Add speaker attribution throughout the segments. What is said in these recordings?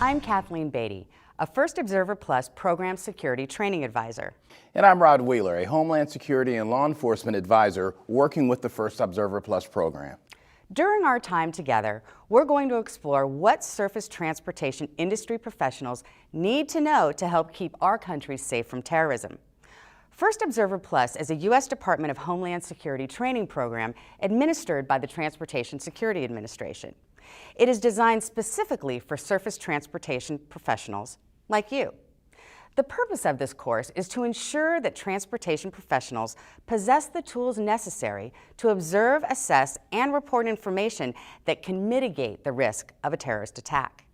Speaker 1: I'm Kathleen Beatty, a First Observer Plus Program Security Training Advisor.
Speaker 2: And I'm Rod Wheeler, a Homeland Security and Law Enforcement Advisor working with the First Observer Plus program.
Speaker 1: During our time together, we're going to explore what surface transportation industry professionals need to know to help keep our country safe from terrorism. First Observer Plus is a U.S. Department of Homeland Security training program administered by the Transportation Security Administration. It is designed specifically for surface transportation professionals like you. The purpose of this course is to ensure that transportation professionals possess the tools necessary to observe, assess, and report information that can mitigate the risk of a terrorist attack.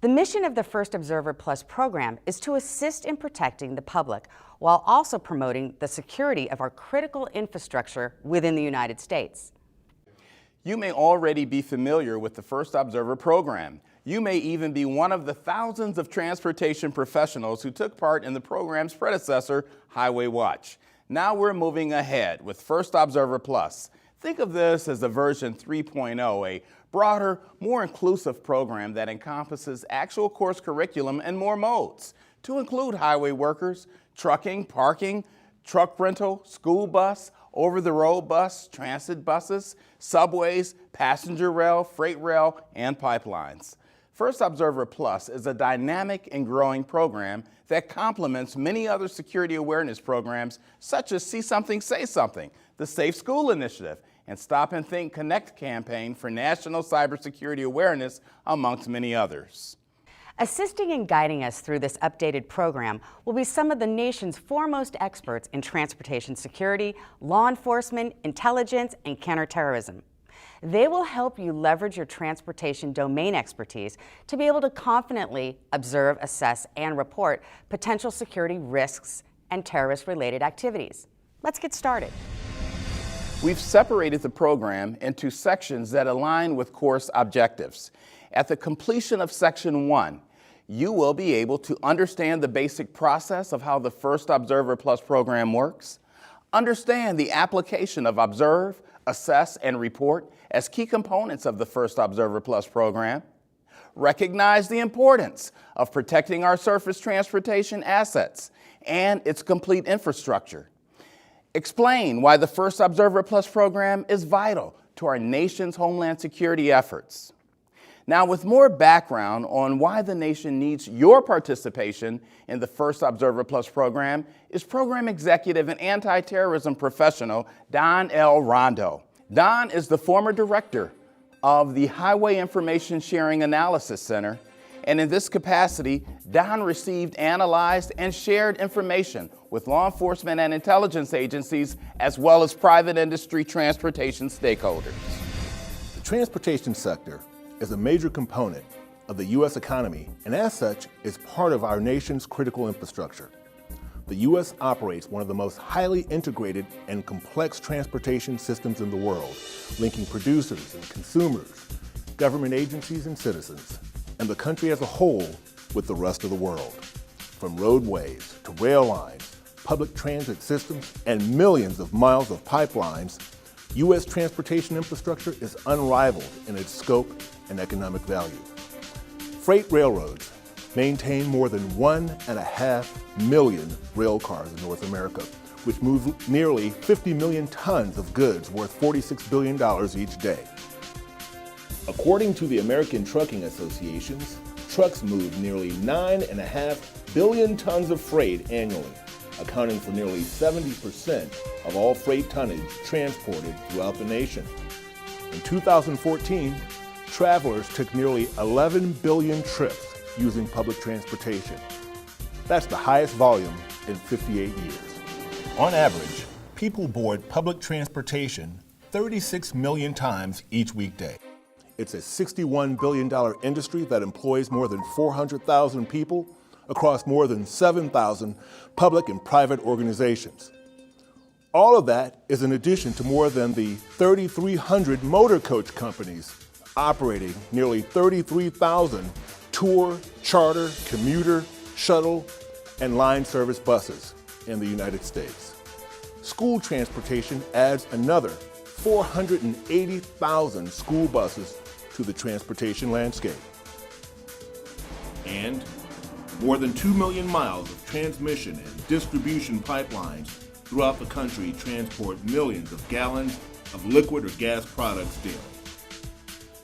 Speaker 1: The mission of the First Observer Plus program is to assist in protecting the public while also promoting the security of our critical infrastructure within the United States.
Speaker 2: You may already be familiar with the First Observer program. You may even be one of the thousands of transportation professionals who took part in the program's predecessor, Highway Watch. Now we're moving ahead with First Observer Plus. Think of this as a version 3.0, a broader, more inclusive program that encompasses actual course curriculum and more modes, to include highway workers, trucking, parking, truck rental, school bus, over-the-road bus, transit buses, subways, passenger rail, freight rail, and pipelines. First Observer Plus is a dynamic and growing program that complements many other security awareness programs such as See Something, Say Something, the Safe School Initiative, and Stop and Think Connect campaign for national cybersecurity awareness, amongst many others.
Speaker 1: Assisting and guiding us through this updated program will be some of the nation's foremost experts in transportation security, law enforcement, intelligence, and counterterrorism. They will help you leverage your transportation domain expertise to be able to confidently observe, assess, and report potential security risks and terrorist-related activities. Let's get started.
Speaker 2: We've separated the program into sections that align with course objectives. At the completion of Section 1, you will be able to understand the basic process of how the First Observer Plus program works, understand the application of observe, assess, and report as key components of the First Observer Plus program, recognize the importance of protecting our surface transportation assets and its complete infrastructure, explain why the First Observer Plus program is vital to our nation's homeland security efforts. Now, with more background on why the nation needs your participation in the First Observer Plus program is Program Executive and Anti-Terrorism Professional Don L. Rondo. Don is the former director of the Highway Information Sharing Analysis Center, and in this capacity, Don received, analyzed, and shared information with law enforcement and intelligence agencies, as well as private industry transportation stakeholders.
Speaker 3: The transportation sector is a major component of the U.S. economy, and as such, is part of our nation's critical infrastructure. The U.S. operates one of the most highly integrated and complex transportation systems in the world, linking producers and consumers, government agencies and citizens, and the country as a whole with the rest of the world. From roadways to rail lines, public transit systems, and millions of miles of pipelines, U.S. transportation infrastructure is unrivaled in its scope and economic value. Freight railroads maintain more than 1.5 million rail cars in North America, which move nearly 50 million tons of goods worth $46 billion each day. According to the American Trucking Associations, trucks move nearly 9.5 billion tons of freight annually, accounting for nearly 70% of all freight tonnage transported throughout the nation. In 2014, travelers took nearly 11 billion trips using public transportation. That's the highest volume in 58 years. On average, people board public transportation 36 million times each weekday. It's a $61 billion industry that employs more than 400,000 people across more than 7,000 public and private organizations. All of that is in addition to more than the 3,300 motor coach companies operating nearly 33,000 tour, charter, commuter, shuttle, and line service buses in the United States. School transportation adds another 480,000 school buses to the transportation landscape. And more than 2 million miles of transmission and distribution pipelines throughout the country transport millions of gallons of liquid or gas products daily.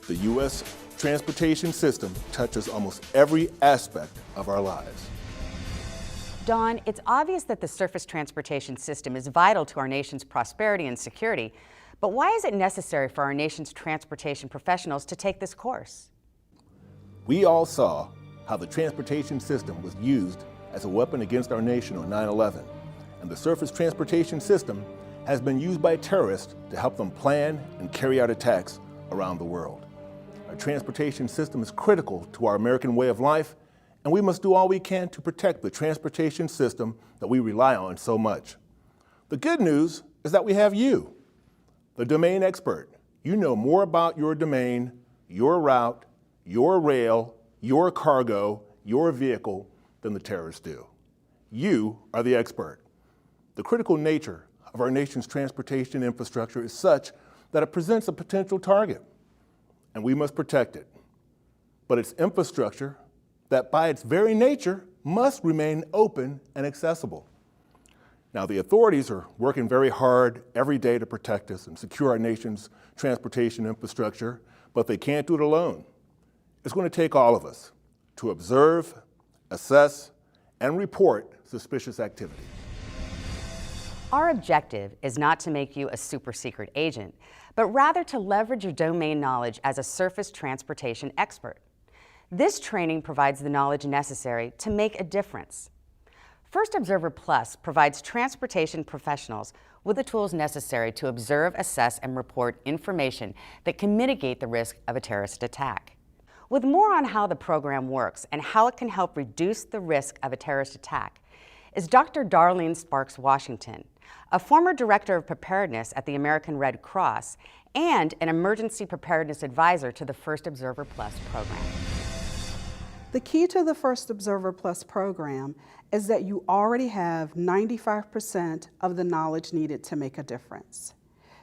Speaker 3: The U.S. transportation system touches almost every aspect of our lives.
Speaker 1: Don, it's obvious that the surface transportation system is vital to our nation's prosperity and security, but why is it necessary for our nation's transportation professionals to take this course?
Speaker 3: We all saw how the transportation system was used as a weapon against our nation on 9/11, and the surface transportation system has been used by terrorists to help them plan and carry out attacks around the world. Our transportation system is critical to our American way of life, and we must do all we can to protect the transportation system that we rely on so much. The good news is that we have you, the domain expert. You know more about your domain, your route, your rail, your cargo, your vehicle than the terrorists do. You are the expert. The critical nature of our nation's transportation infrastructure is such that it presents a potential target, and we must protect it. But it's infrastructure that by its very nature must remain open and accessible. Now, the authorities are working very hard every day to protect us and secure our nation's transportation infrastructure, but they can't do it alone. It's going to take all of us to observe, assess, and report suspicious activity.
Speaker 1: Our objective is not to make you a super secret agent, but rather to leverage your domain knowledge as a surface transportation expert. This training provides the knowledge necessary to make a difference. First Observer Plus provides transportation professionals with the tools necessary to observe, assess, and report information that can mitigate the risk of a terrorist attack. With more on how the program works and how it can help reduce the risk of a terrorist attack is Dr. Darlene Sparks Washington, a former director of preparedness at the American Red Cross and an emergency preparedness advisor to the First Observer Plus program.
Speaker 4: The key to the First Observer Plus program is that you already have 95% of the knowledge needed to make a difference.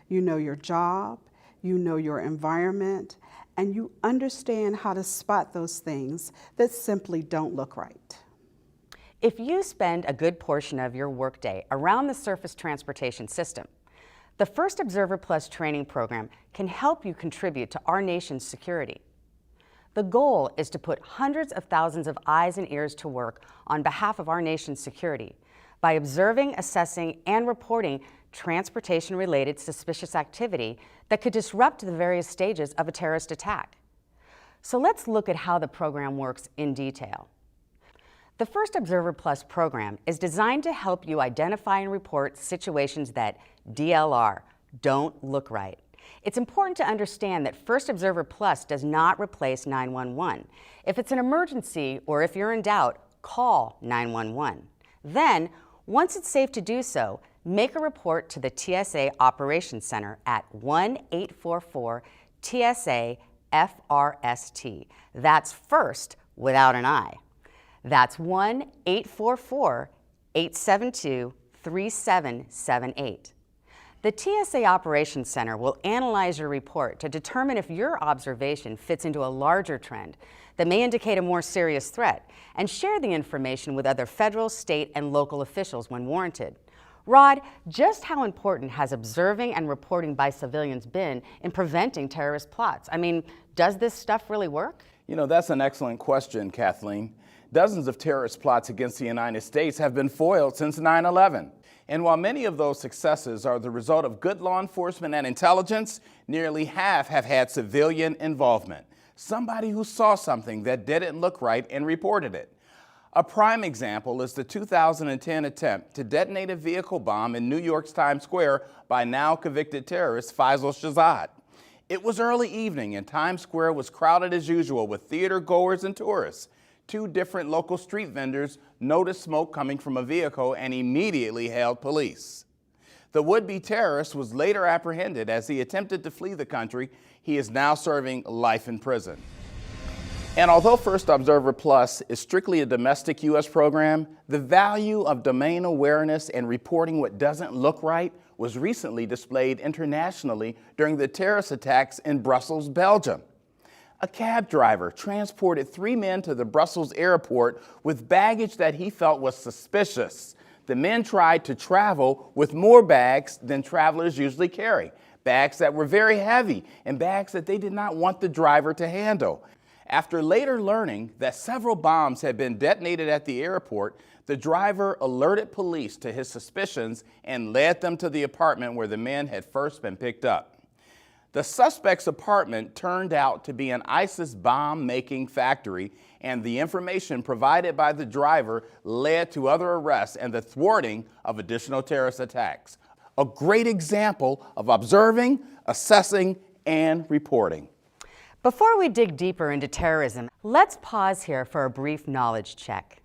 Speaker 4: You know your job, you know your environment, and you understand how to spot those things that simply don't look right.
Speaker 1: If you spend a good portion of your workday around the surface transportation system, the First Observer Plus training program can help you contribute to our nation's security. The goal is to put hundreds of thousands of eyes and ears to work on behalf of our nation's security by observing, assessing, and reporting transportation-related suspicious activity that could disrupt the various stages of a terrorist attack. So let's look at how the program works in detail. The First Observer Plus program is designed to help you identify and report situations that DLR, don't look right. It's important to understand that First Observer Plus does not replace 911. If it's an emergency or if you're in doubt, call 911. Then, once it's safe to do so, make a report to the TSA Operations Center at 1-844-TSA-FRST. That's FIRST without an I. That's 1-844-872-3778. The TSA Operations Center will analyze your report to determine if your observation fits into a larger trend that may indicate a more serious threat and share the information with other federal, state, and local officials when warranted. Rod, just how important has observing and reporting by civilians been in preventing terrorist plots? I mean, does this stuff really work?
Speaker 2: You know, that's an excellent question, Kathleen. Dozens of terrorist plots against the United States have been foiled since 9/11. And while many of those successes are the result of good law enforcement and intelligence, nearly half have had civilian involvement. Somebody who saw something that didn't look right and reported it. A prime example is the 2010 attempt to detonate a vehicle bomb in New York's Times Square by now convicted terrorist Faisal Shahzad. It was early evening and Times Square was crowded as usual with theater goers and tourists. Two different local street vendors noticed smoke coming from a vehicle and immediately hailed police. The would-be terrorist was later apprehended as he attempted to flee the country. He is now serving life in prison. And although First Observer Plus is strictly a domestic U.S. program, the value of domain awareness and reporting what doesn't look right was recently displayed internationally during the terrorist attacks in Brussels, Belgium. A cab driver transported 3 men to the Brussels airport with baggage that he felt was suspicious. The men tried to travel with more bags than travelers usually carry, bags that were very heavy and bags that they did not want the driver to handle. After later learning that several bombs had been detonated at the airport, the driver alerted police to his suspicions and led them to the apartment where the men had first been picked up. The suspect's apartment turned out to be an ISIS bomb-making factory, and the information provided by the driver led to other arrests and the thwarting of additional terrorist attacks. A great example of observing, assessing, and reporting.
Speaker 1: Before we dig deeper into terrorism, let's pause here for a brief knowledge check.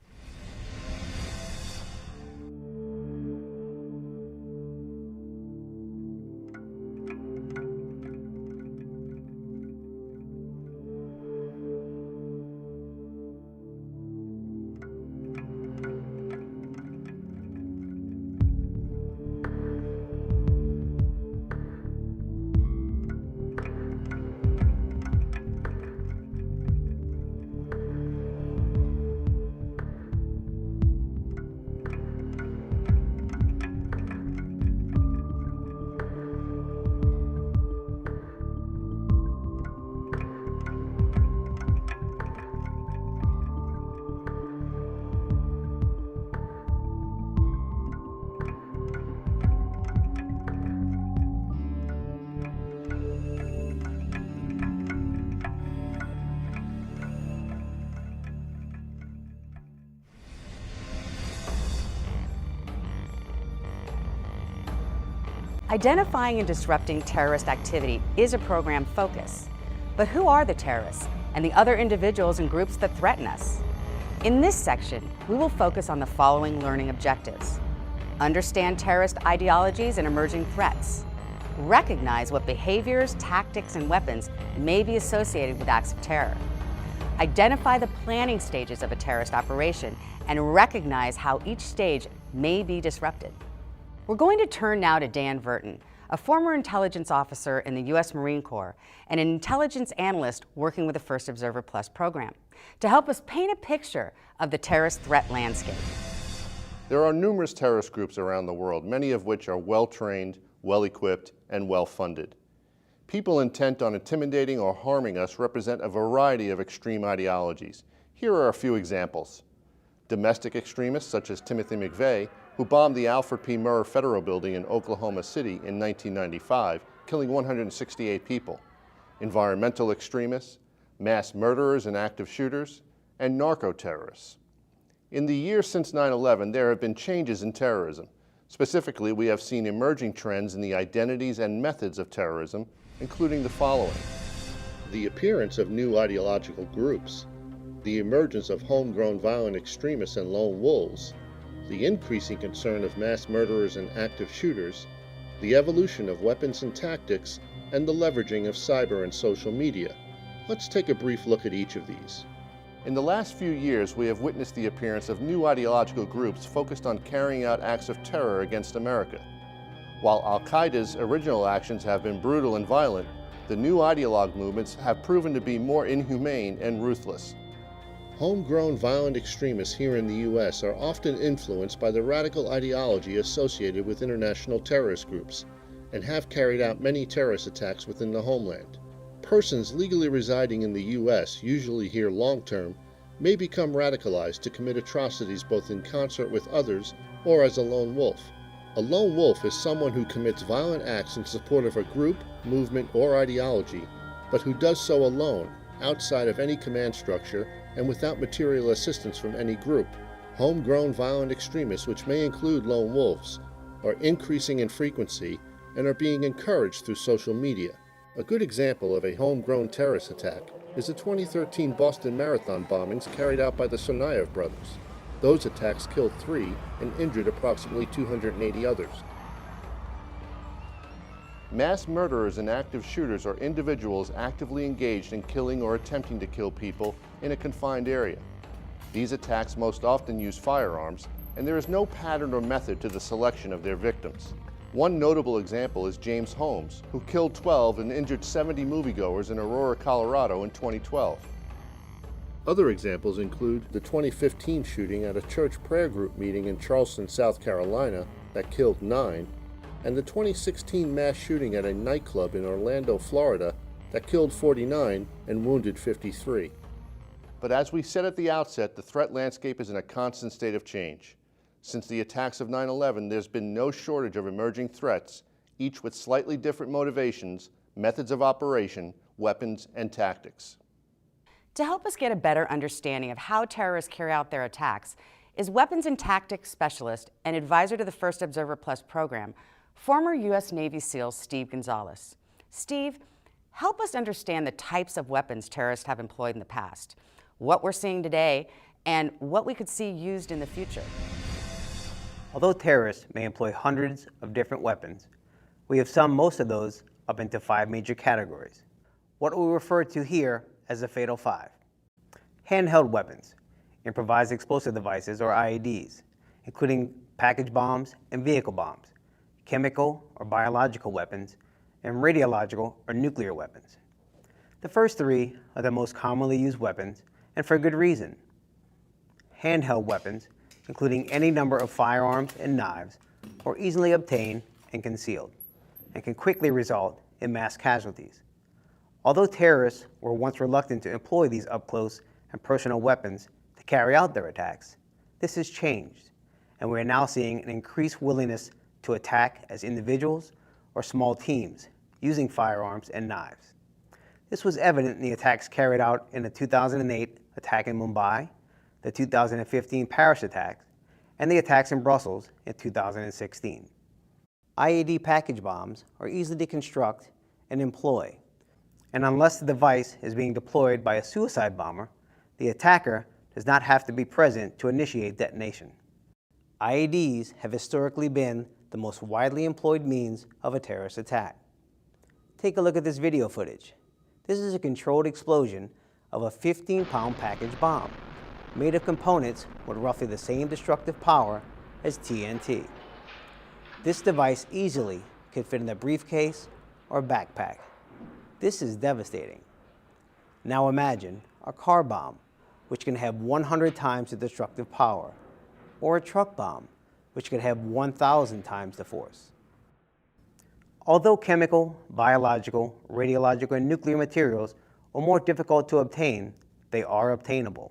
Speaker 1: Identifying and disrupting terrorist activity is a program focus. But who are the terrorists and the other individuals and groups that threaten us? In this section, we will focus on the following learning objectives. Understand terrorist ideologies and emerging threats. Recognize what behaviors, tactics, and weapons may be associated with acts of terror. Identify the planning stages of a terrorist operation and recognize how each stage may be disrupted. We're going to turn now to Dan Verton, a former intelligence officer in the U.S. Marine Corps and an intelligence analyst working with the First Observer Plus program, to help us paint a picture of the terrorist threat landscape.
Speaker 5: There are numerous terrorist groups around the world, many of which are well-trained, well-equipped, and well-funded. People intent on intimidating or harming us represent a variety of extreme ideologies. Here are a few examples. Domestic extremists such as Timothy McVeigh, who bombed the Alfred P. Murrah Federal Building in Oklahoma City in 1995, killing 168 people. Environmental extremists, mass murderers and active shooters, and narco-terrorists. In the years since 9/11, there have been changes in terrorism. Specifically, we have seen emerging trends in the identities and methods of terrorism, including the following: the appearance of new ideological groups, the emergence of homegrown violent extremists and lone wolves, the increasing concern of mass murderers and active shooters, the evolution of weapons and tactics, and the leveraging of cyber and social media. Let's take a brief look at each of these. In the last few years, we have witnessed the appearance of new ideological groups focused on carrying out acts of terror against America. While Al-Qaeda's original actions have been brutal and violent, the new ideologue movements have proven to be more inhumane and ruthless. Homegrown violent extremists here in the U.S. are often influenced by the radical ideology associated with international terrorist groups and have carried out many terrorist attacks within the homeland. Persons legally residing in the U.S., usually here long-term, may become radicalized to commit atrocities both in concert with others or as a lone wolf. A lone wolf is someone who commits violent acts in support of a group, movement, or ideology, but who does so alone, outside of any command structure, and without material assistance from any group. Homegrown violent extremists, which may include lone wolves, are increasing in frequency and are being encouraged through social media. A good example of a homegrown terrorist attack is the 2013 Boston Marathon bombings carried out by the Tsarnaev brothers. Those attacks killed 3 and injured approximately 280 others. Mass murderers and active shooters are individuals actively engaged in killing or attempting to kill people in a confined area. These attacks most often use firearms, and there is no pattern or method to the selection of their victims. One notable example is James Holmes, who killed 12 and injured 70 moviegoers in Aurora, Colorado in 2012. Other examples include the 2015 shooting at a church prayer group meeting in Charleston, South Carolina that killed 9, and the 2016 mass shooting at a nightclub in Orlando, Florida that killed 49 and wounded 53. But as we said at the outset, the threat landscape is in a constant state of change. Since the attacks of 9/11, there's been no shortage of emerging threats, each with slightly different motivations, methods of operation, weapons, and tactics.
Speaker 1: To help us get a better understanding of how terrorists carry out their attacks is weapons and tactics specialist and advisor to the First Observer Plus program, former U.S. Navy SEAL Steve Gonzalez. Steve, help us understand the types of weapons terrorists have employed in the past, what we're seeing today, and what we could see used in the future.
Speaker 6: Although terrorists may employ hundreds of different weapons, we have summed most of those up into 5 major categories. What we refer to here as the Fatal 5. Handheld weapons, improvised explosive devices or IEDs, including package bombs and vehicle bombs, chemical or biological weapons, and radiological or nuclear weapons. The first 3 are the most commonly used weapons, and for good reason. Handheld weapons, including any number of firearms and knives, are easily obtained and concealed, and can quickly result in mass casualties. Although terrorists were once reluctant to employ these up-close and personal weapons to carry out their attacks, this has changed, and we are now seeing an increased willingness to attack as individuals or small teams using firearms and knives. This was evident in the attacks carried out in the 2008 attack in Mumbai, the 2015 Paris attacks, and the attacks in Brussels in 2016. IED package bombs are easy to construct and employ, and unless the device is being deployed by a suicide bomber, the attacker does not have to be present to initiate detonation. IEDs have historically been the most widely employed means of a terrorist attack. Take a look at this video footage. This is a controlled explosion of a 15-pound package bomb, made of components with roughly the same destructive power as TNT. This device easily could fit in a briefcase or backpack. This is devastating. Now imagine a car bomb, which can have 100 times the destructive power, or a truck bomb, which could have 1,000 times the force. Although chemical, biological, radiological, and nuclear materials are more difficult to obtain, they are obtainable.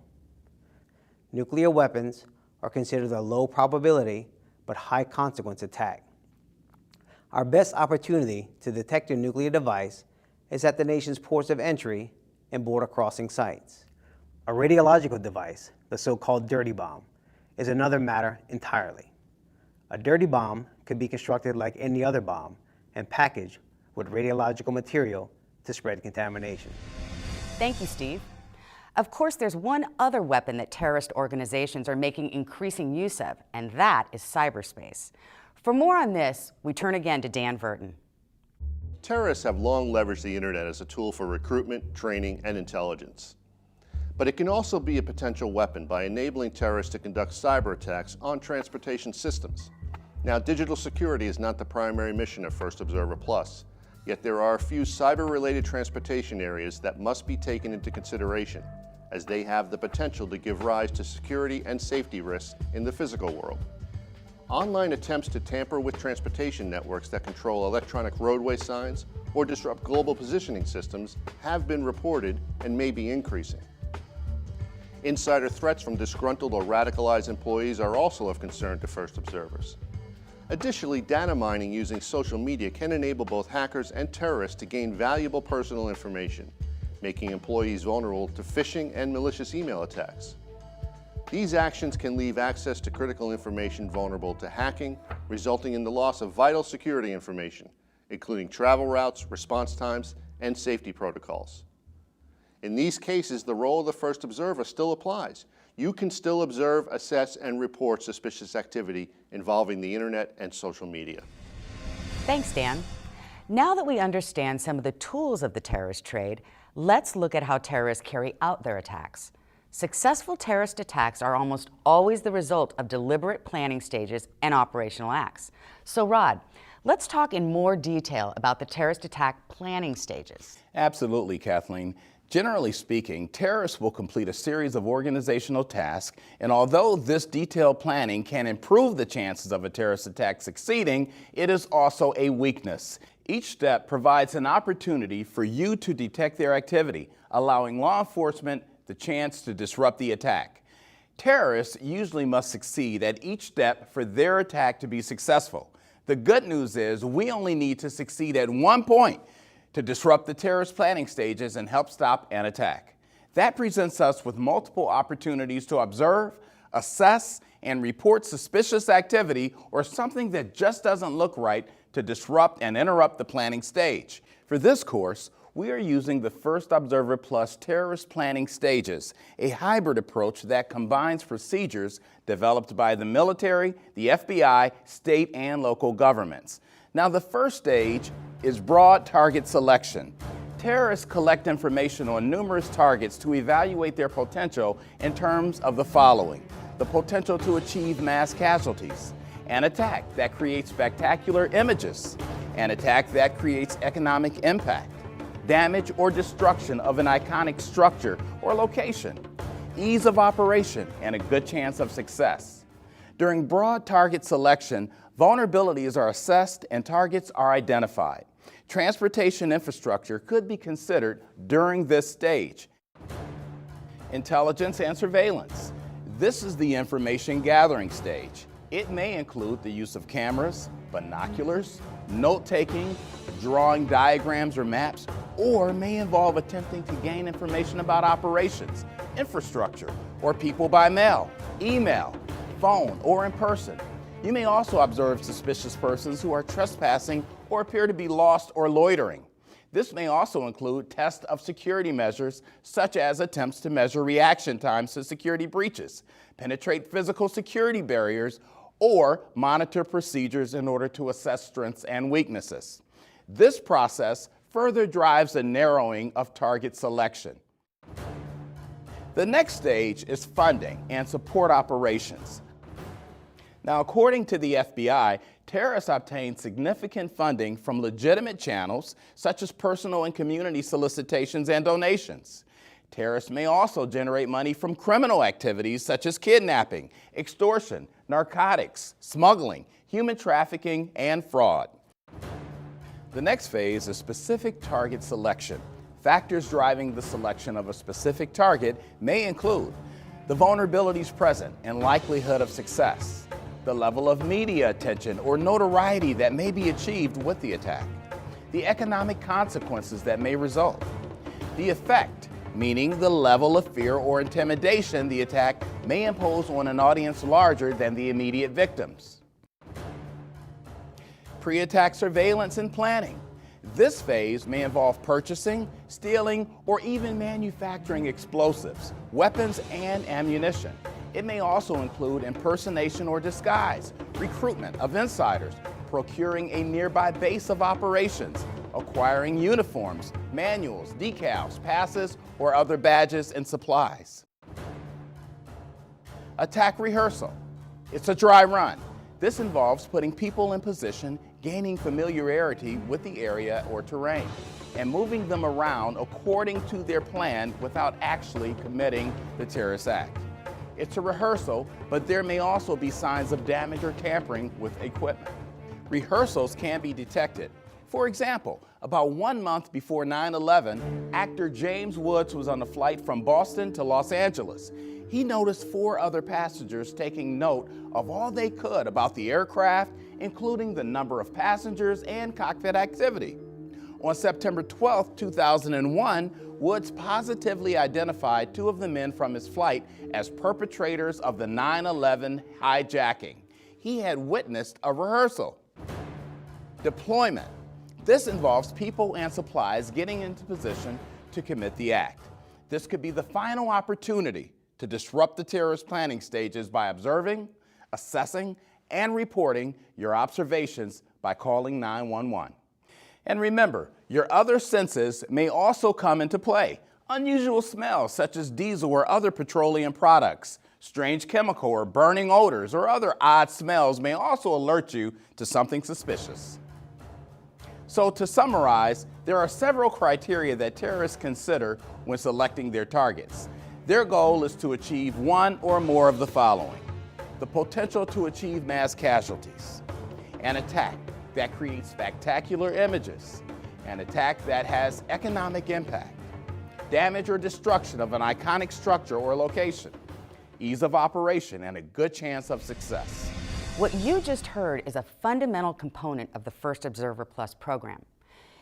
Speaker 6: Nuclear weapons are considered a low probability but high consequence attack. Our best opportunity to detect a nuclear device is at the nation's ports of entry and border crossing sites. A radiological device, the so-called dirty bomb, is another matter entirely. A dirty bomb could be constructed like any other bomb and packaged with radiological material to spread contamination.
Speaker 1: Thank you, Steve. Of course, there's one other weapon that terrorist organizations are making increasing use of, and that is cyberspace. For more on this, we turn again to Dan Verton.
Speaker 5: Terrorists have long leveraged the internet as a tool for recruitment, training, and intelligence. But it can also be a potential weapon by enabling terrorists to conduct cyber attacks on transportation systems. Now, digital security is not the primary mission of First Observer Plus, yet there are a few cyber-related transportation areas that must be taken into consideration, as they have the potential to give rise to security and safety risks in the physical world. Online attempts to tamper with transportation networks that control electronic roadway signs or disrupt global positioning systems have been reported and may be increasing. Insider threats from disgruntled or radicalized employees are also of concern to First Observers. Additionally, data mining using social media can enable both hackers and terrorists to gain valuable personal information, making employees vulnerable to phishing and malicious email attacks. These actions can leave access to critical information vulnerable to hacking, resulting in the loss of vital security information, including travel routes, response times, and safety protocols. In these cases, the role of the First Observer still applies. You can still observe, assess, and report suspicious activity involving the internet and social media.
Speaker 1: Thanks, Dan. Now that we understand some of the tools of the terrorist trade, let's look at how terrorists carry out their attacks. Successful terrorist attacks are almost always the result of deliberate planning stages and operational acts. So, Rod, Let's talk in more detail about the terrorist attack planning stages.
Speaker 2: Absolutely, Kathleen. Generally speaking, terrorists will complete a series of organizational tasks, and although this detailed planning can improve the chances of a terrorist attack succeeding, it is also a weakness. Each step provides an opportunity for you to detect their activity, allowing law enforcement the chance to disrupt the attack. Terrorists usually must succeed at each step for their attack to be successful. The good news is we only need to succeed at one point to disrupt the terrorist planning stages and help stop an attack. That presents us with multiple opportunities to observe, assess, and report suspicious activity or something that just doesn't look right to disrupt and interrupt the planning stage. For this course, we are using the First Observer Plus terrorist planning stages, a hybrid approach that combines procedures developed by the military, the FBI, state, and local governments. Now, the first stage is broad target selection. Terrorists collect information on numerous targets to evaluate their potential in terms of the following: the potential to achieve mass casualties, an attack that creates spectacular images, an attack that creates economic impact, damage or destruction of an iconic structure or location, ease of operation, and a good chance of success. During broad target selection, vulnerabilities are assessed and targets are identified. Transportation infrastructure could be considered during this stage. Intelligence and surveillance. This is the information gathering stage. It may include the use of cameras, binoculars, note-taking, drawing diagrams or maps, or may involve attempting to gain information about operations, infrastructure, or people by mail, email, phone, or in person. You may also observe suspicious persons who are trespassing or appear to be lost or loitering. This may also include tests of security measures, such as attempts to measure reaction times to security breaches, penetrate physical security barriers, or monitor procedures in order to assess strengths and weaknesses. This process further drives a narrowing of target selection. The next stage is funding and support operations. Now, according to the FBI, terrorists obtain significant funding from legitimate channels, such as personal and community solicitations and donations. Terrorists may also generate money from criminal activities such as kidnapping, extortion, narcotics, smuggling, human trafficking, and fraud. The next phase is specific target selection. Factors driving the selection of a specific target may include the vulnerabilities present and likelihood of success, the level of media attention or notoriety that may be achieved with the attack, the economic consequences that may result, the effect, meaning the level of fear or intimidation the attack may impose on an audience larger than the immediate victims. Pre-attack surveillance and planning. This phase may involve purchasing, stealing, or even manufacturing explosives, weapons, and ammunition. It may also include impersonation or disguise, recruitment of insiders, procuring a nearby base of operations, acquiring uniforms, manuals, decals, passes, or other badges and supplies. Attack rehearsal. It's a dry run. This involves putting people in position, gaining familiarity with the area or terrain, and moving them around according to their plan without actually committing the terrorist act. It's a rehearsal, but there may also be signs of damage or tampering with equipment. Rehearsals can be detected. For example, about 1 month before 9/11, actor James Woods was on a flight from Boston to Los Angeles. He noticed 4 other passengers taking note of all they could about the aircraft, including the number of passengers and cockpit activity. On September 12, 2001, Woods positively identified 2 of the men from his flight as perpetrators of the 9/11 hijacking. He had witnessed a rehearsal. Deployment. This involves people and supplies getting into position to commit the act. This could be the final opportunity to disrupt the terrorist planning stages by observing, assessing, and reporting your observations by calling 911. And remember, your other senses may also come into play. Unusual smells such as diesel or other petroleum products, strange chemical or burning odors, or other odd smells may also alert you to something suspicious. So to summarize, there are several criteria that terrorists consider when selecting their targets. Their goal is to achieve one or more of the following: the potential to achieve mass casualties, an attack that creates spectacular images, an attack that has economic impact, damage or destruction of an iconic structure or location, ease of operation, and a good chance of success.
Speaker 1: What you just heard is a fundamental component of the First Observer Plus program.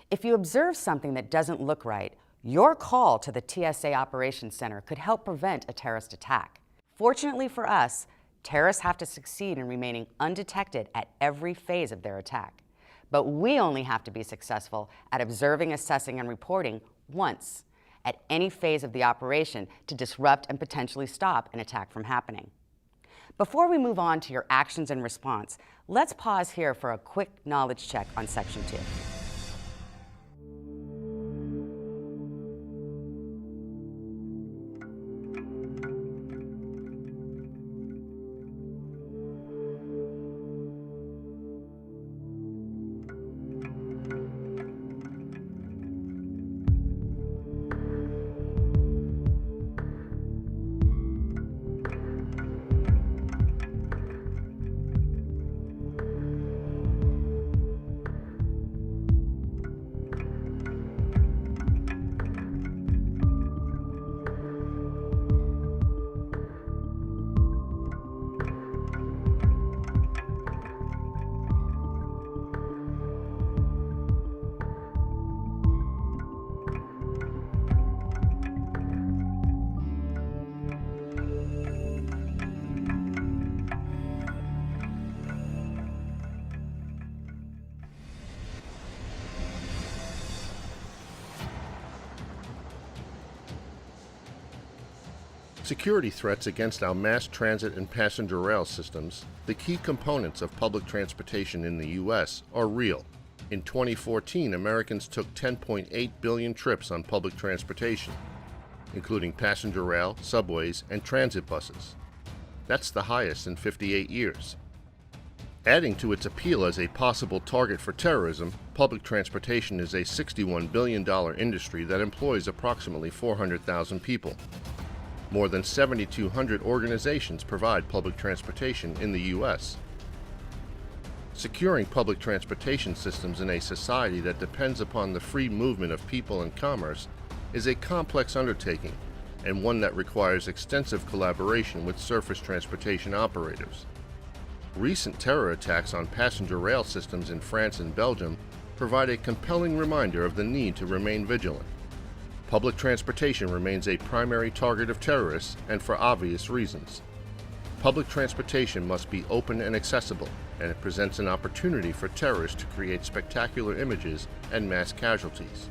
Speaker 1: If you observe something that doesn't look right, your call to the TSA Operations Center could help prevent a terrorist attack. Fortunately for us, terrorists have to succeed in remaining undetected at every phase of their attack. But we only have to be successful at observing, assessing, and reporting once at any phase of the operation to disrupt and potentially stop an attack from happening. Before we move on to your actions and response, let's pause here for a quick knowledge check on Section 2.
Speaker 5: Security threats against our mass transit and passenger rail systems, the key components of public transportation in the U.S., are real. In 2014, Americans took 10.8 billion trips on public transportation, including passenger rail, subways, and transit buses. That's the highest in 58 years. Adding to its appeal as a possible target for terrorism, public transportation is a $61 billion industry that employs approximately 400,000 people. More than 7,200 organizations provide public transportation in the U.S. Securing public transportation systems in a society that depends upon the free movement of people and commerce is a complex undertaking, and one that requires extensive collaboration with surface transportation operators. Recent terror attacks on passenger rail systems in France and Belgium provide a compelling reminder of the need to remain vigilant. Public transportation remains a primary target of terrorists, and for obvious reasons. Public transportation must be open and accessible, and it presents an opportunity for terrorists to create spectacular images and mass casualties.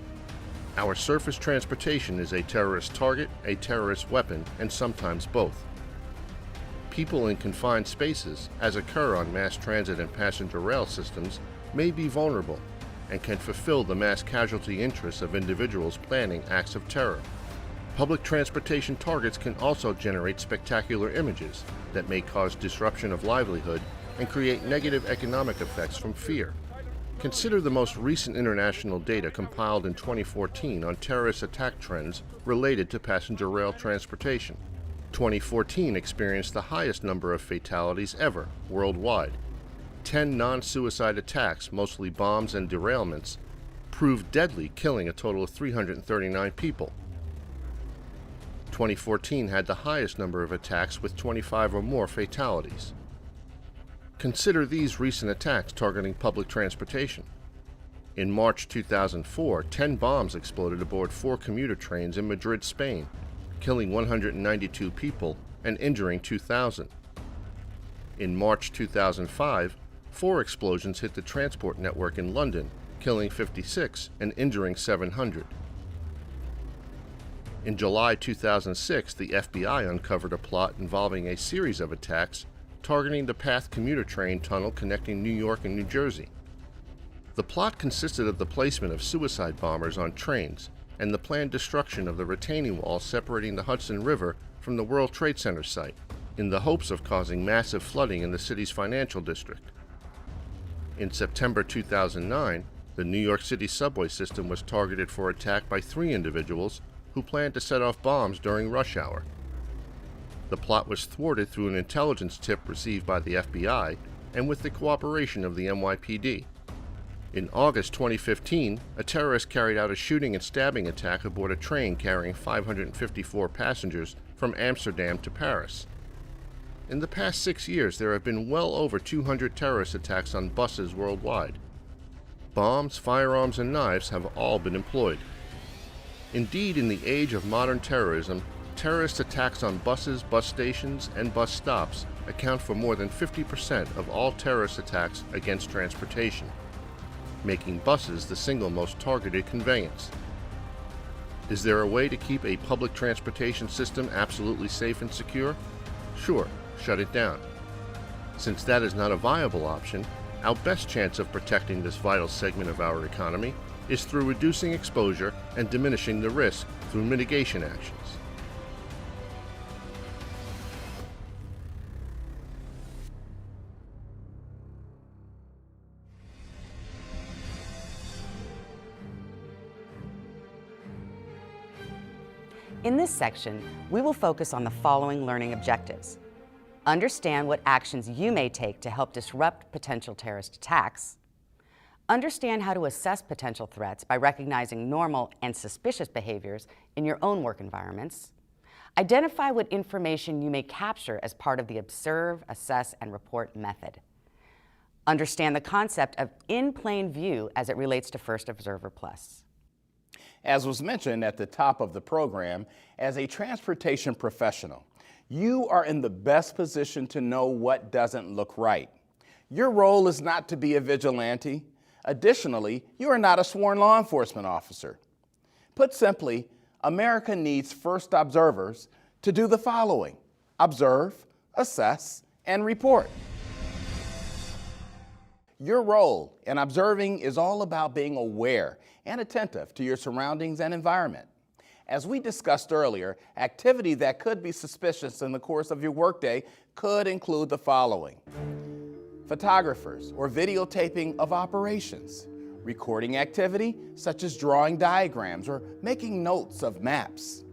Speaker 5: Our surface transportation is a terrorist target, a terrorist weapon, and sometimes both. People in confined spaces, as occur on mass transit and passenger rail systems, may be vulnerable and can fulfill the mass casualty interests of individuals planning acts of terror. Public transportation targets can also generate spectacular images that may cause disruption of livelihood and create negative economic effects from fear. Consider the most recent international data compiled in 2014 on terrorist attack trends related to passenger rail transportation. 2014 experienced the highest number of fatalities ever worldwide. 10 non-suicide attacks, mostly bombs and derailments, proved deadly, killing a total of 339 people. 2014 had the highest number of attacks with 25 or more fatalities. Consider these recent attacks targeting public transportation. In March 2004, 10 bombs exploded aboard 4 commuter trains in Madrid, Spain, killing 192 people and injuring 2,000. In March 2005, 4 explosions hit the transport network in London, killing 56 and injuring 700. In July 2006, the FBI uncovered a plot involving a series of attacks targeting the PATH commuter train tunnel connecting New York and New Jersey. The plot consisted of the placement of suicide bombers on trains and the planned destruction of the retaining wall separating the Hudson River from the World Trade Center site, in the hopes of causing massive flooding in the city's financial district. In September 2009, The New York City subway system was targeted for attack by 3 individuals who planned to set off bombs during rush hour. The plot was thwarted through an intelligence tip received by the FBI and with the cooperation of the NYPD. In August 2015, a terrorist carried out a shooting and stabbing attack aboard a train carrying 554 passengers from Amsterdam to Paris. In the past 6 years, there have been well over 200 terrorist attacks on buses worldwide. Bombs, firearms, and knives have all been employed. Indeed, in the age of modern terrorism, terrorist attacks on buses, bus stations, and bus stops account for more than 50% of all terrorist attacks against transportation, making buses the single most targeted conveyance. Is there a way to keep a public transportation system absolutely safe and secure? Sure, shut it down. Since that is not a viable option, our best chance of protecting this vital segment of our economy is through reducing exposure and diminishing the risk through mitigation actions.
Speaker 1: In this section, we will focus on the following learning objectives. Understand what actions you may take to help disrupt potential terrorist attacks. Understand how to assess potential threats by recognizing normal and suspicious behaviors in your own work environments. Identify what information you may capture as part of the observe, assess, and report method. Understand the concept of in plain view as it relates to First Observer Plus.
Speaker 2: As was mentioned at the top of the program, as a transportation professional, you are in the best position to know what doesn't look right. Your role is not to be a vigilante. Additionally, you are not a sworn law enforcement officer. Put simply, America needs first observers to do the following: observe, assess, and report. Your role in observing is all about being aware and attentive to your surroundings and environment. As we discussed earlier, activity that could be suspicious in the course of your workday could include the following: photographers or videotaping of operations, recording activity such as drawing diagrams or making notes of maps.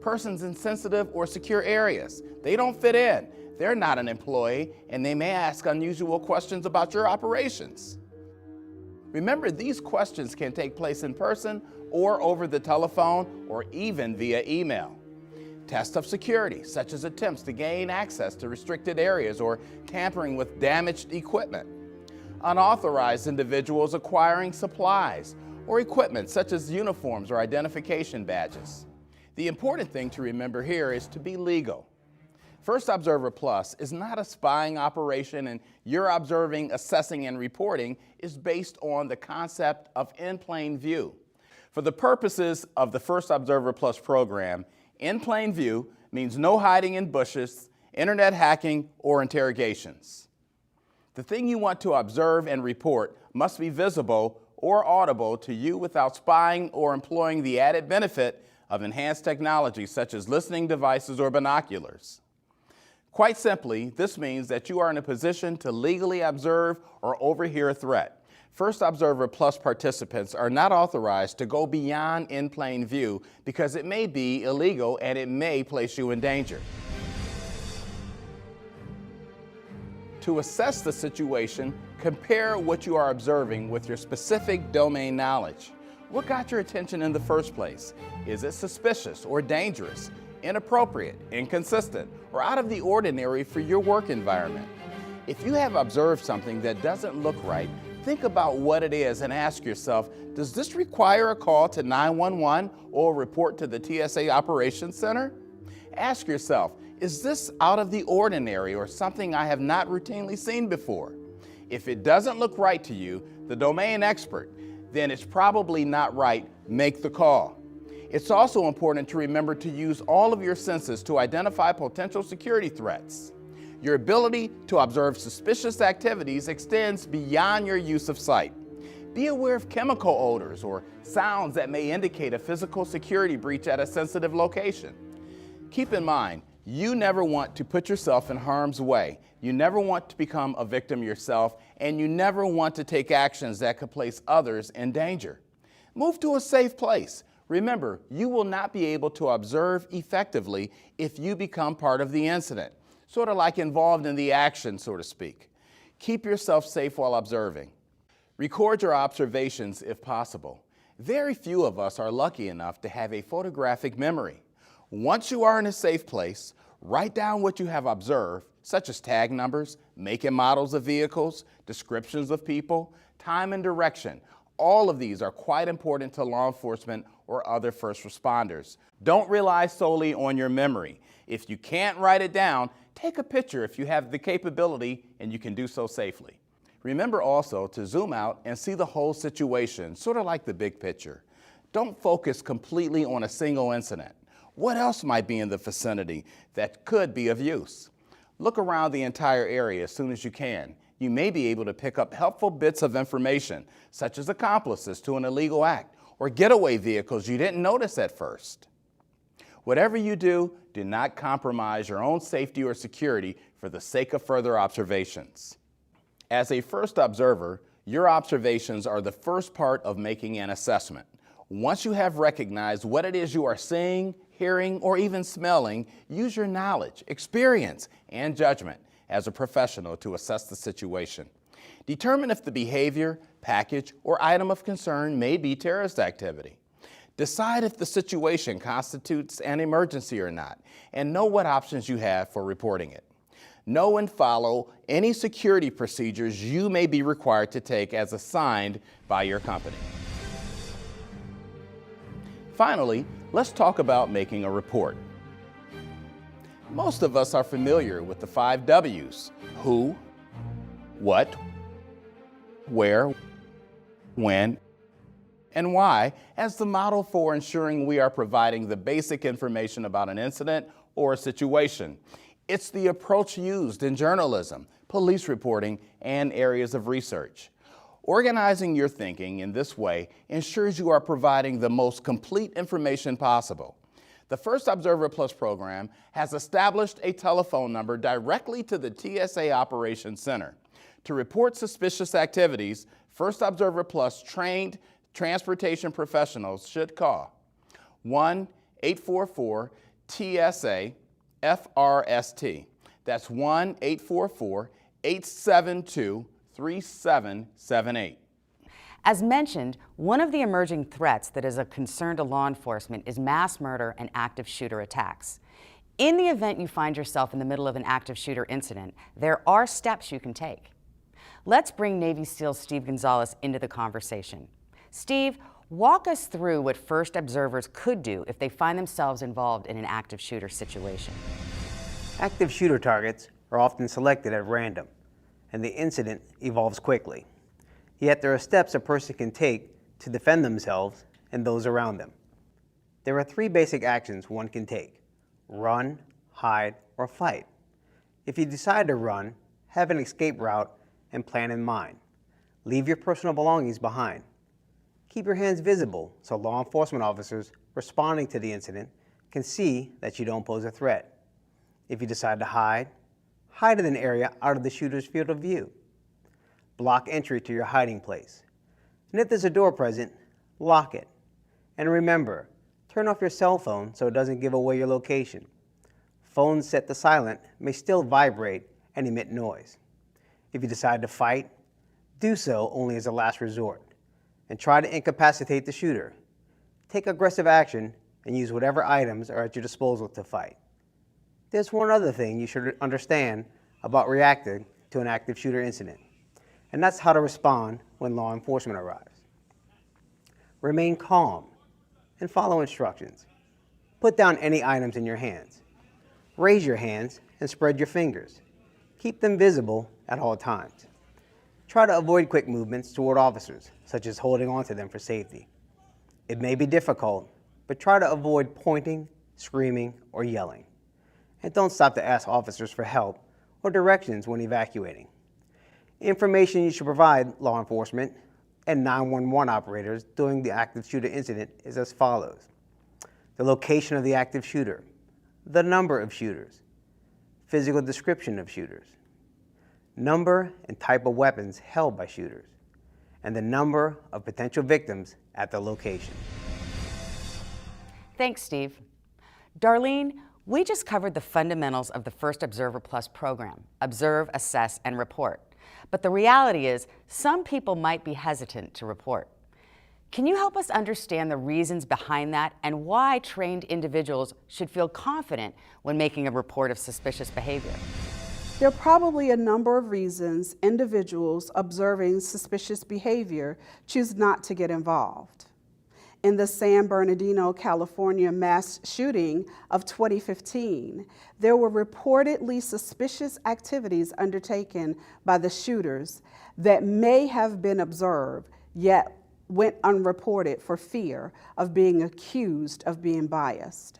Speaker 2: Persons in sensitive or secure areas, they don't fit in, they're not an employee, and they may ask unusual questions about your operations. Remember, these questions can take place in person or over the telephone or even via email. Tests of security, such as attempts to gain access to restricted areas or tampering with damaged equipment. Unauthorized individuals acquiring supplies or equipment such as uniforms or identification badges. The important thing to remember here is to be legal. First Observer Plus is not a spying operation, and your observing, assessing, and reporting is based on the concept of in plain view. For the purposes of the First Observer Plus program, in plain view means no hiding in bushes, internet hacking, or interrogations. The thing you want to observe and report must be visible or audible to you without spying or employing the added benefit of enhanced technology such as listening devices or binoculars. Quite simply, this means that you are in a position to legally observe or overhear a threat. First Observer Plus participants are not authorized to go beyond in plain view because it may be illegal and it may place you in danger. To assess the situation, compare what you are observing with your specific domain knowledge. What got your attention in the first place? Is it suspicious or dangerous, inappropriate, inconsistent, or out of the ordinary for your work environment? If you have observed something that doesn't look right, think about what it is and ask yourself, does this require a call to 911 or a report to the TSA Operations Center? Ask yourself, is this out of the ordinary or something I have not routinely seen before? If it doesn't look right to you, the domain expert, then it's probably not right. Make the call. It's also important to remember to use all of your senses to identify potential security threats. Your ability to observe suspicious activities extends beyond your use of sight. Be aware of chemical odors or sounds that may indicate a physical security breach at a sensitive location. Keep in mind, You never want to put yourself in harm's way. You never want to become a victim yourself, and you never want to take actions that could place others in danger. Move to a safe place. Remember, you will not be able to observe effectively if you become part of the incident, sort of like involved in the action, so to speak. Keep yourself safe while observing. Record your observations if possible. Very few of us are lucky enough to have a photographic memory. Once you are in a safe place, write down what you have observed, such as tag numbers, make and models of vehicles, descriptions of people, time and direction. All of these are quite important to law enforcement or other first responders. Don't rely solely on your memory. If you can't write it down, take a picture if you have the capability and you can do so safely. Remember also to zoom out and see the whole situation, sort of like the big picture. Don't focus completely on a single incident. What else might be in the vicinity that could be of use? Look around the entire area as soon as you can. You may be able to pick up helpful bits of information, such as accomplices to an illegal act or getaway vehicles you didn't notice at first. Whatever you do, do not compromise your own safety or security for the sake of further observations. As a first observer, your observations are the first part of making an assessment. Once you have recognized what it is you are seeing, hearing, or even smelling, use your knowledge, experience, and judgment as a professional to assess the situation. Determine if the behavior, package, or item of concern may be terrorist activity. Decide if the situation constitutes an emergency or not, and know what options you have for reporting it. Know and follow any security procedures you may be required to take as assigned by your company. Finally, let's talk about making a report. Most of us are familiar with the 5 W's: who, what, where, when, and why as the model for ensuring we are providing the basic information about an incident or a situation. It's the approach used in journalism, police reporting, and areas of research. Organizing your thinking in this way ensures you are providing the most complete information possible. The First Observer Plus program has established a telephone number directly to the TSA Operations Center. To report suspicious activities, First Observer Plus trained transportation professionals should call 1-844-TSA-FRST. That's 1-844-872-3778.
Speaker 1: As mentioned, one of the emerging threats that is a concern to law enforcement is mass murder and active shooter attacks. In the event you find yourself in the middle of an active shooter incident, there are steps you can take. Let's bring Navy SEAL Steve Gonzalez into the conversation. Steve, walk us through what first observers could do if they find themselves involved in an active shooter situation.
Speaker 6: Active shooter targets are often selected at random, and the incident evolves quickly. Yet there are steps a person can take to defend themselves and those around them. There are 3 basic actions one can take: run, hide, or fight. If you decide to run, have an escape route and plan in mind. Leave your personal belongings behind. Keep your hands visible so law enforcement officers responding to the incident can see that you don't pose a threat. If you decide to hide, hide in an area out of the shooter's field of view. Block entry to your hiding place. And if there's a door present, lock it. And remember, turn off your cell phone so it doesn't give away your location. Phones set to silent may still vibrate and emit noise. If you decide to fight, do so only as a last resort, and try to incapacitate the shooter. Take aggressive action and use whatever items are at your disposal to fight. There's one other thing you should understand about reacting to an active shooter incident, and that's how to respond when law enforcement arrives. Remain calm and follow instructions. Put down any items in your hands. Raise your hands and spread your fingers. Keep them visible at all times. Try to avoid quick movements toward officers, such as holding onto them for safety. It may be difficult, but try to avoid pointing, screaming, or yelling. And don't stop to ask officers for help or directions when evacuating. Information you should provide law enforcement and 911 operators during the active shooter incident is as follows: the location of the active shooter, the number of shooters, physical description of shooters, number and type of weapons held by shooters, and the number of potential victims at the location.
Speaker 1: Thanks, Steve. Darlene, we just covered the fundamentals of the First Observer Plus program: observe, assess, and report. But the reality is, some people might be hesitant to report. Can you help us understand the reasons behind that and why trained individuals should feel confident when making a report of suspicious behavior?
Speaker 4: There are probably a number of reasons individuals observing suspicious behavior choose not to get involved. In the San Bernardino, California mass shooting of 2015, there were reportedly suspicious activities undertaken by the shooters that may have been observed, yet went unreported for fear of being accused of being biased.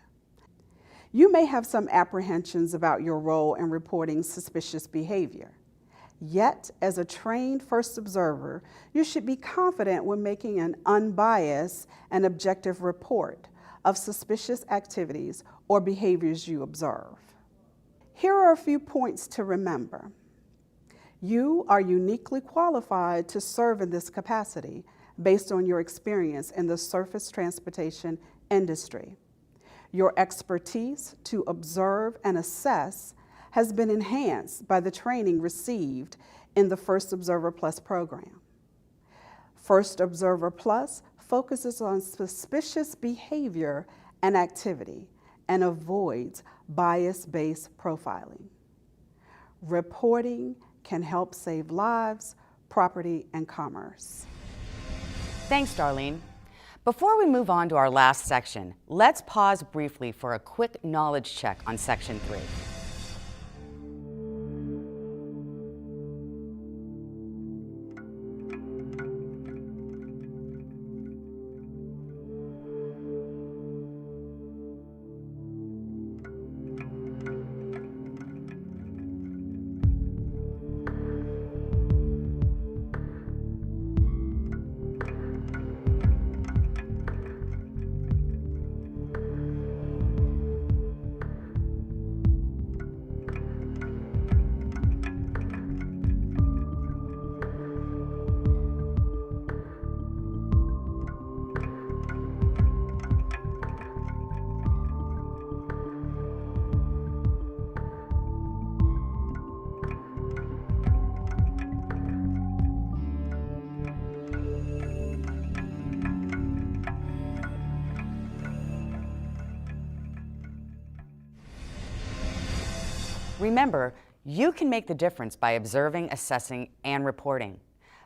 Speaker 4: You may have some apprehensions about your role in reporting suspicious behavior. Yet, as a trained first observer, you should be confident when making an unbiased and objective report of suspicious activities or behaviors you observe. Here are a few points to remember. You are uniquely qualified to serve in this capacity based on your experience in the surface transportation industry. Your expertise to observe and assess has been enhanced by the training received in the First Observer Plus program. First Observer Plus focuses on suspicious behavior and activity and avoids bias-based profiling. Reporting can help save lives, property, and commerce.
Speaker 1: Thanks, Darlene. Before we move on to our last section, let's pause briefly for a quick knowledge check on Section 3. Remember, you can make the difference by observing, assessing, and reporting.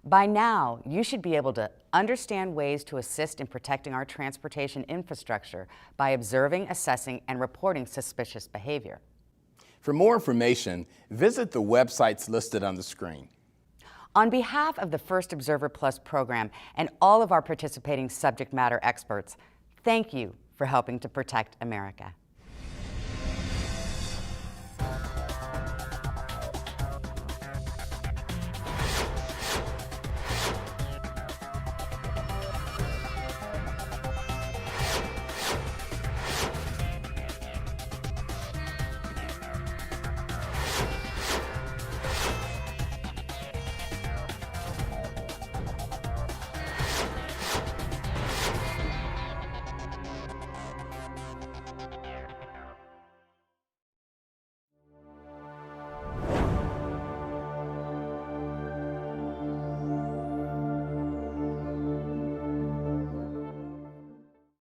Speaker 1: By now, you should be able to understand ways to assist in protecting our transportation infrastructure by observing, assessing, and reporting suspicious behavior.
Speaker 2: For more information, visit the websites listed on the screen.
Speaker 1: On behalf of the First Observer Plus program and all of our participating subject matter experts, thank you for helping to protect America.